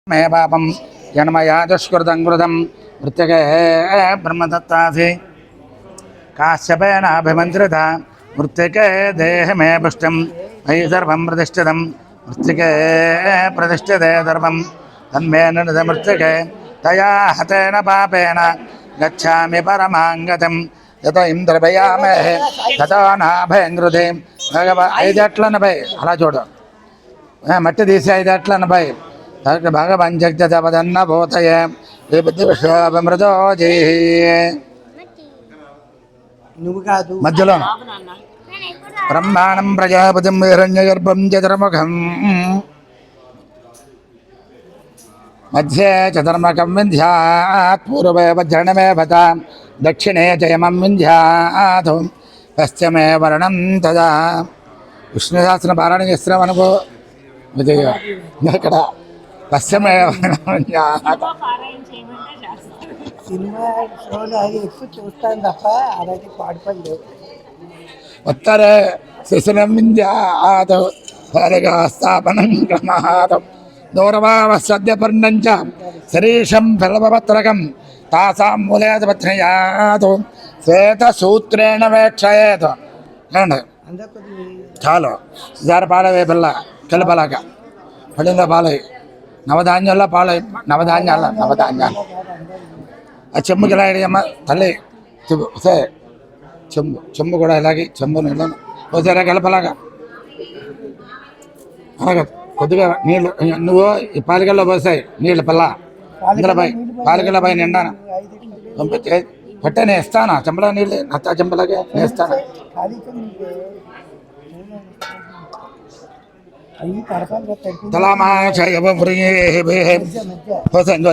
मे पापं यन्मया दुष्कृतं कृतं मृत्युके ब्रह्मदत्तासि काश्यपेनाभिमन्त्रिता मृत्युके देहमे पुष्टं मयि सर्वं प्रतिष्ठितं मृत्युके प्रतिष्ठिते सर्वं तन्मे मृत्युके तया हतेन पापेन गच्छामि परमां गतिं यतो इंद्रभयामहे ततो नाभयङ्कृते भगव ఐదట్లను భయ్ అలా చూడు మట్టి తీసి ఐదట్లను భయ్ భగవన్ జగదన్న భూతయ బుద్ధి విశ్వమృతో జీ మధ్యలో బ్రహ్మాణం ప్రజాపతిం హిరణ్యగర్భం చతుర్ముఖం మధ్యే చతుర్ముఖం వింధ్యాత్ పూర్వే వజ్రణమే భత దక్షిణే జయమం వింధ్యాత్ పశ్చిమే వర్ణం తదా విష్ణు సహస్ర పారాయణ చేస్తున్నాం అనుకో విజయ ఇక్కడ పశ్చిమే సినిమా షోలు అది ఎక్కువ చూస్తాను తప్ప అలాంటి పాడుపడలేదు. ఉత్తరే శిశురం వింధ్యాత్ స్థాపనం క్రమాత్ దౌరవావ సద్యపర్ణం చ శరీషం ఫలపత్రకం తాసాం మూలేతపత్రయాత్ శ్వేతసూత్రేణ వేక్షయేత్. ఏమండి చాలు జార పాలవే పిల్ల కిలపలాక పడిందో పాలవి నవధాన్యాల్లో పాలవి నవధాన్యాలు ఆ చెంబుకి ఇలా అమ్మ తల్లి సే చెంబు కూడా ఇలాగే చెంబు నీళ్ళను పోసారా కలపలాగా అలాగే కొద్దిగా నీళ్ళు నువ్వు ఈ పాలికల్లో పోసాయి నీళ్ళు పిల్ల ఇందులో పోయి పాలికల్లో పోయి నిండాను పట్టే నేను ఇస్తాను చెంబలో నీళ్ళు నత్తా చెంబలాగే నేను ఇస్తాను.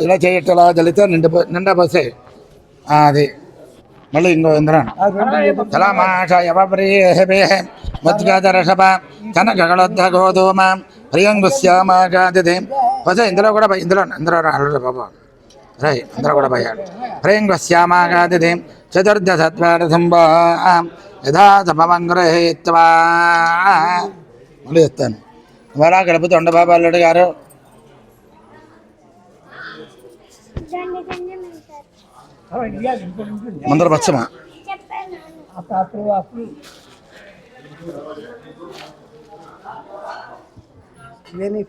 ఇలా చేయట్లా జలితే నిండా పోసే అది మళ్ళీ ఇంకో ఇంద్రాను తలామాషయవ్రీహే మద్గదర్షభ కనకగళద్ధ గోధూమ ప్రియంగుశ్యామాగాది పోసే ఇందులో కూడా ఇందులో రాడు బాబా రై ఇందులో కూడా పోయాడు ప్రియంగుశ్యామాగాది చతుర్దశత్వారథంబా యథా సమమంగ్రహీత్వా మళ్ళీ ఇస్తాను ఇవాళ గడుపుతూ ఉండ బాబా అల్లుడు గారు ముందర పచ్చమా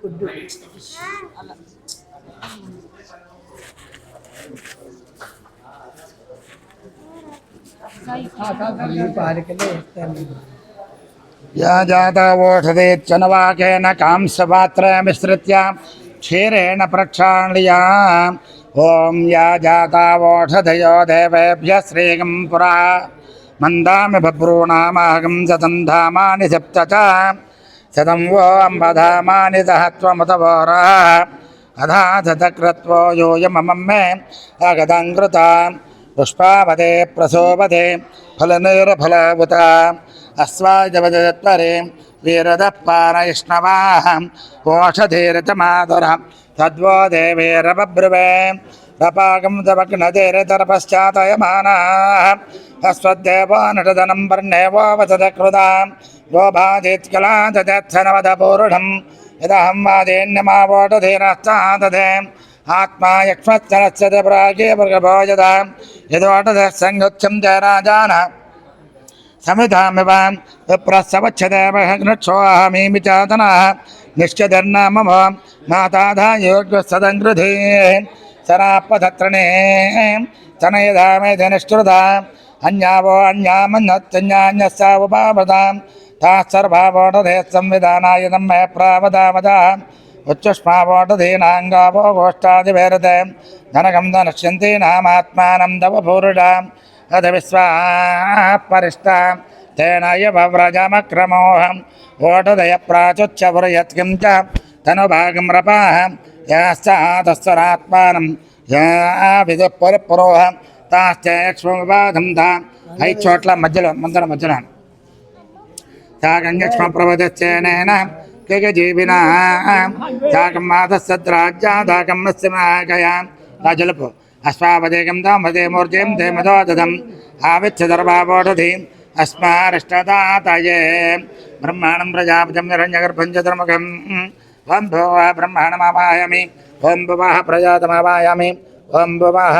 ఫుడ్ పాలికలే ఇస్తాను. या जातावोषधेच्चनवाकेन कांसपात्रमिश्रित्य क्षीरेण प्रक्षाళ్య ओं या जातावोषधयो देवेभ्यः श्रीगं पुरा मन्दामि बभ्रूणामाहं सतं धामानि सप्त च शतं वो अम्बधामानि सहत्वमुतवोरः अधा शतक्रत्वो यूयममं मे अगतं कृता पुष्पावते प्रसोपते फलनिर्फलावुता अस्वाजवदत्वरे वीरदः पारयिष्णवाः ओषधीरतमाधुर तद्वो देवेरबब्रुवे रपाकं तवग्नधीरतरपश्चातयमानाः अस्वद्देवो नटदनं वर्णेवो वसदकृता गोभादित्कला तदत्सनवदपूरुढं यदहं वादेन्यमावोषधीरस्तादधे आत्मा यक्ष्मत्सनस्य प्रागे मृगभो यदा यदोषधः सङ्गुच्छं च राजान समिधामिव विप्रसवच्छदेवहृक्षोऽहमीमि चातनः निश्चदर्नाम माताधा योग्यसदङ्कृधे सरापधत्रणे तनयधामेध निष्ठुरदा अन्यावो अन्यामन्नत्यन्यान्यस्सा उपावदां ताः सर्वावोषधे संविधानाय मे प्रावदावदा उच्चुष्मावोषधीनाङ्गावो गोष्ठादिवेरते धनकं धनश्यन्ति नामात्मानं तव पूरुषाम् अध विश्वापरिष्टा तेन यव्रजमक्रमोऽहम् ओषधय प्राचुच्यवृयत्किं च तनुभागं रपाः याश्चातस्वरात्मानं या विदुः परिपुरोह ताश्चक्ष्मबाधं ता ऐ चोट्ల మధ్యలో మందర మధ్యన తాగంగక్ష్మ ప్రవదచ్చేనేన కేగజీవినా తాగం మాతస్సద్రాజ్యాదాగం మత్స్యమాగయా రాజలపు అశ్వాపదేకం దామదే మూర్జేం దే మదోదం ఆవిచ్చదర్భావోషధి अस्मारिष्टदातये ब्रह्माणं प्रजापतिं हिरण्यगर्भं चतुर्मुखं वं भो ब्रह्माणमावाहमि ఓం భువః ప్రజాతమావాయామి ఓం భువః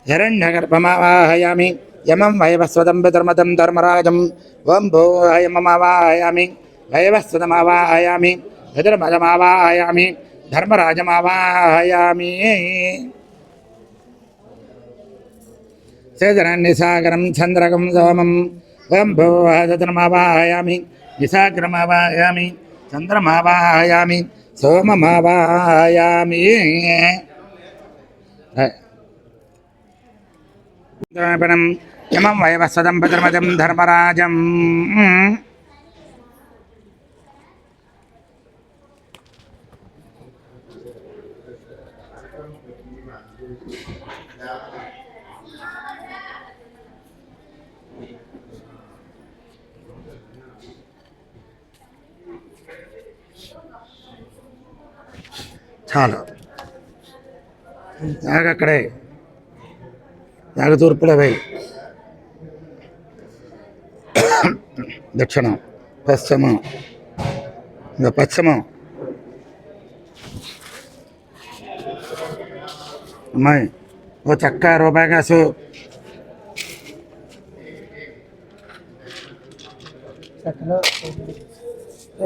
हिरण्यगर्भमावाहयामि यमं वैवस्वतं पितर्मतं धर्मराजं ओं भूयममावाहयामि वैवस्वतमावाहयामि पितर्मजमावाहयामि धर्मराजमावाहयामि सेदरन्निसागरं चन्द्रकं सोमं ओं भूयतमावाहयामि निसागरमावाहयामि चन्द्रमावाहयामि सोममावाहयामि यमं वैवस्वतं पितर्मजं धर्मराजं చాలు అక్కడే తూర్పులో వేయి దక్షిణం పశ్చిమం పశ్చిమం అమ్మాయి ఓ చక్క రూపాయి కాసు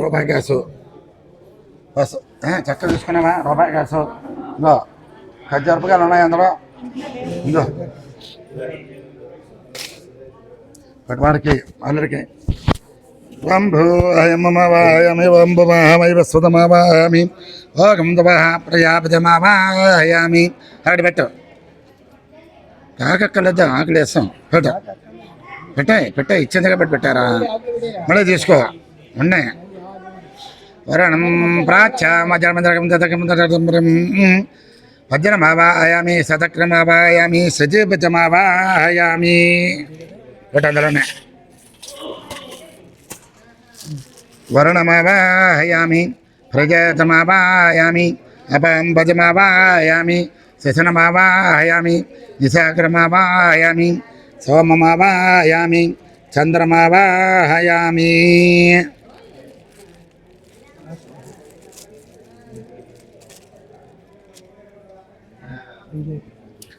రూపాయి కాసు చక్క తీసుకున్నావా రూపాయి కాసు ఇంకో ఖర్జూరపకాయలు ఉన్నాయి అందులో ఇంకో పట్వాడికి అందరికి వంభూయమవాయామి వంభువాహమైవస్వతమావాయామి ఓగం దువః ప్రజాపతిమావాయామి అక్కడి పెట్టు కాకక్కలేదు ఆకలి వేస్తాం పెట్టాయి ఇచ్చేందుగా పెట్టారా మళ్ళీ తీసుకో ఉన్నాయి వరణం ప్రాచ్యామజరమదరకం దదకం వజ్రమావాయామి శతక్రమావాయామి సజీవజమావాయామి ఒకటి అందులోనే వరుణమావాయామి ప్రజాతమావాయామి అపంభజమావాయామి శశనమావాయామి నిశాగ్రమావాయామి సోమమావాయామి చంద్రమావాయామి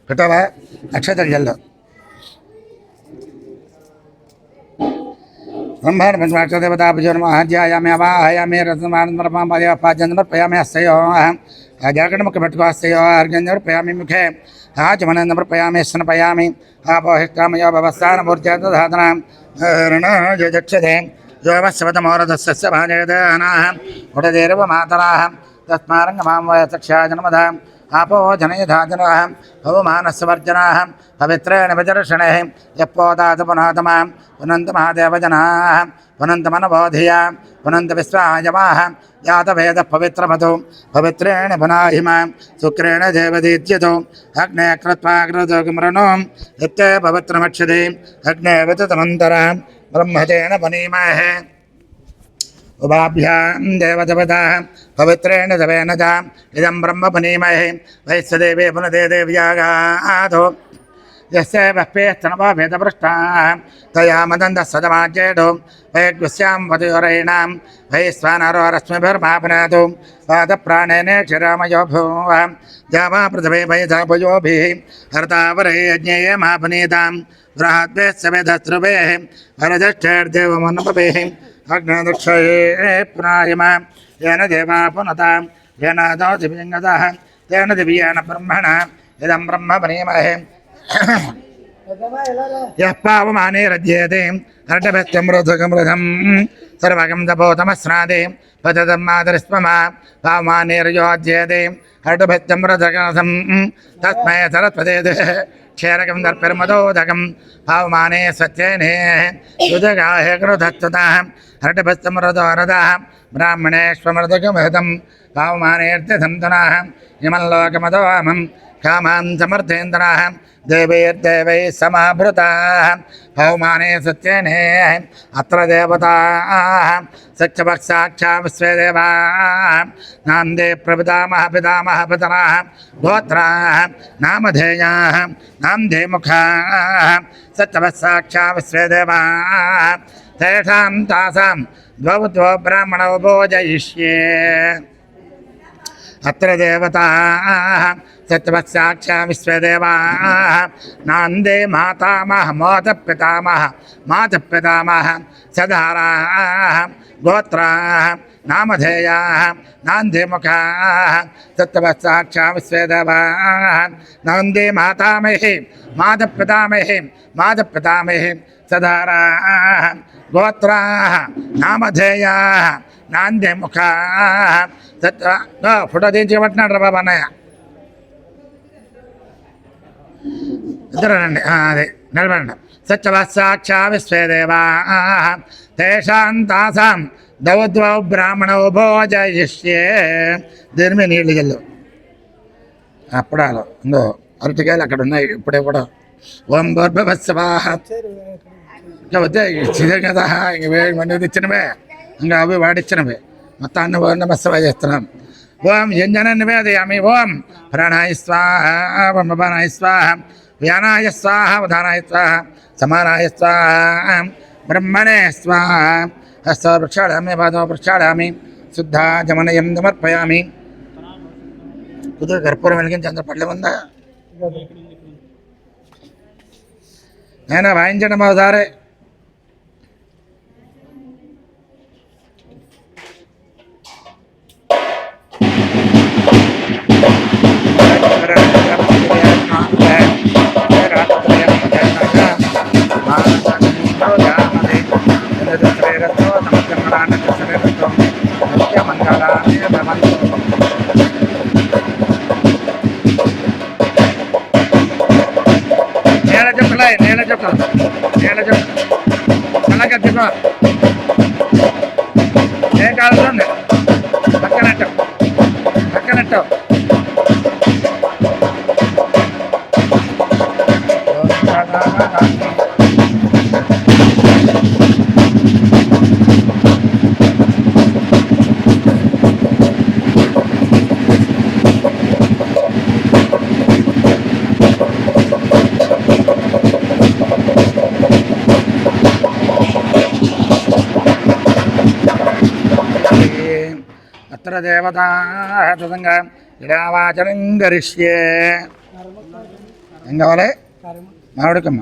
పెట్టావా అక్షతలు జల్లు ब्रह्मांड पंचमाक्षदेवताभ्योन्महाध्यायामि अवाहयामि रत्नमानंदमर्पयामि हस्तयोः जागरणमुख भट्टवास्तयोः अर्घ्यमर्पयामि मुखे आचमनंदमर्पयामि स्नपयामि आपोहिष्टामयो भवस्थानमूर्त्यादधातनां ऋणाजक्षते योवस्वतमोरधस्य भाजयदनाः उडदेर्वमातराः तस्मारङ्गमां वयचक्षाजनमधां आपो जनयधाजनाः भवमानस्वर्जनाः पवित्रेण विदर्शने यप्पोदात पुनातमां पुनन्त महादेवजनाः पुनन्त मनबोधिया पुनन्त विश्वायमाः यातवेदः पवित्रमतो पवित्रेण पुनाहिमां शुक्रेण देवदीत्यतो अग्ने कृत्वाग्रतो किमृणो यत्ते पवित्रमक्षते अग्ने विततमन्तरः ब्रह्मतेन पुनीमहे उभाभ्यां देवदेवताः पवित्रेण दवेन च इदं ब्रह्म पुनीमहे वैश्वदेवे पुनदे देव्यागातो यस्य वह्पेस्तनवा वेदपृष्टाः तया मदन्तः सदमाज्येतो वैग्स्यां वधयोरयिणां वैश्वानरोरश्मिभिर्मापनातु पादप्राणेन क्षीरामयो भूः जावा पृथिवे वैधापयोभिः हर्तावरे यज्ञेय मापनीतां बृहद्वेश्वेधस्रुवेः वरदष्टैर्देवमनुपवेः अग्नदक्षये पुनायमा येन देवा पुनतां येन दौतिभिङ्गतः तेन दिव्येन ब्रह्मणा इदं ब्रह्म पुनीमहे यः पावमानेरध्येते हर्षभत्यमृधकमृधं सर्वगं तपोतमस्नादे पततं मातरिस्ममा पावमानेर्योध्येते हर्षभत्यमृधकमृधं तस्मै सरस्वते क्षीरकं दर्पिर्मदोदकं पावमाने सत्येने युधगाहे कृधत्ततः हर्षभत्यमृदोरदः ब्राह्मणेष्वमृदकमृतं पावमानेऽर्थसन्तनः इमल्लोकमदोऽहं कामान् समर्थेन्द्राः देवैर्देवैः समाभृताः पौमाने सत्येने अत्र देवताः सत्यपक्षाक्षा विश्वे देवाः नान्दे प्रपितामह पितामह पितराः गोत्राः नामधेयाः नान्दे मुखाः सत्यपक्षाक्षा विश्वे देवाः तेषां तासां द्वौ ब्राह्मणौ भोजयिष्ये అత్ర దేవతాః సత్యవత్సాక్షా విశ్వదేవాః నాందే మాతామహ మాతపితామహ మాతపితామహ సదారాః గోత్రాః నామధేయాః నాందే ముఖాః సత్యవత్సాక్షా విశ్వదేవాః నాందే మాతామహి మాతపితామహి మాతపితామహి సదారాః గోత్రాః నామధేయాః నాందే ముఖాః సత్య ఫోటో తీయించబట్టినాడు రా బాబా అన్నయ్య ఇద్దరండి అదే నిలబడండి సత్యవత్సాక్షా విశ్వదేవాః తేషాం తాసాం దౌద్వౌ బ్రాహ్మణౌ భోజయిష్యే దీని మీద నీళ్ళు జల్లు అప్పుడాలు ఇంకో అరటికాయలు అక్కడ ఉన్నాయి ఇప్పుడే కూడా ఓం భూర్భువస్సువః ఇంకా వద్దే ఇచ్చిదే కదా ఇంక వేడి మంది ఇచ్చినవే ఇంకా అవి వాడిచ్చినవే మొత్తాన్ని ఓం నమస్సువా చేస్తున్నాం ఓం యంజన నివేదయామి ఓం ప్రాణాయ స్వాహ ఓం అపానాయ స్వాహ వ్యానాయ స్వాహ ఉదానాయ స్వాహ సమానాయ స్వాహ బ్రహ్మణే స్వాహ హస్తో ప్రక్షాళయామి పాదో ప్రక్షాళయామి శుద్ధాచమనయం సమర్పయామి కుదురు కర్పూరం వెలిగించి అందరూ పళ్ళె ఉందా నేను వాయించండి ఒకసారి నేల చెప్పలే నేల చెప్పలు నేల చెప్పలు అలాగే దిగో ఏ కాలుతుంది పక్కనట్టు పక్కనట్టు అత్ర దేవతాః తదంగా ఇడావాచనం గరిష్యే ఏం కావాలి మామిడికమ్మ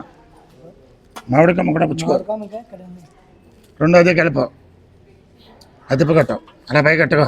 మామిడికమ్మ కూడా పుచ్చుకో రెండోది కలిపో అదిపు కట్టు అలా పై కట్టుకో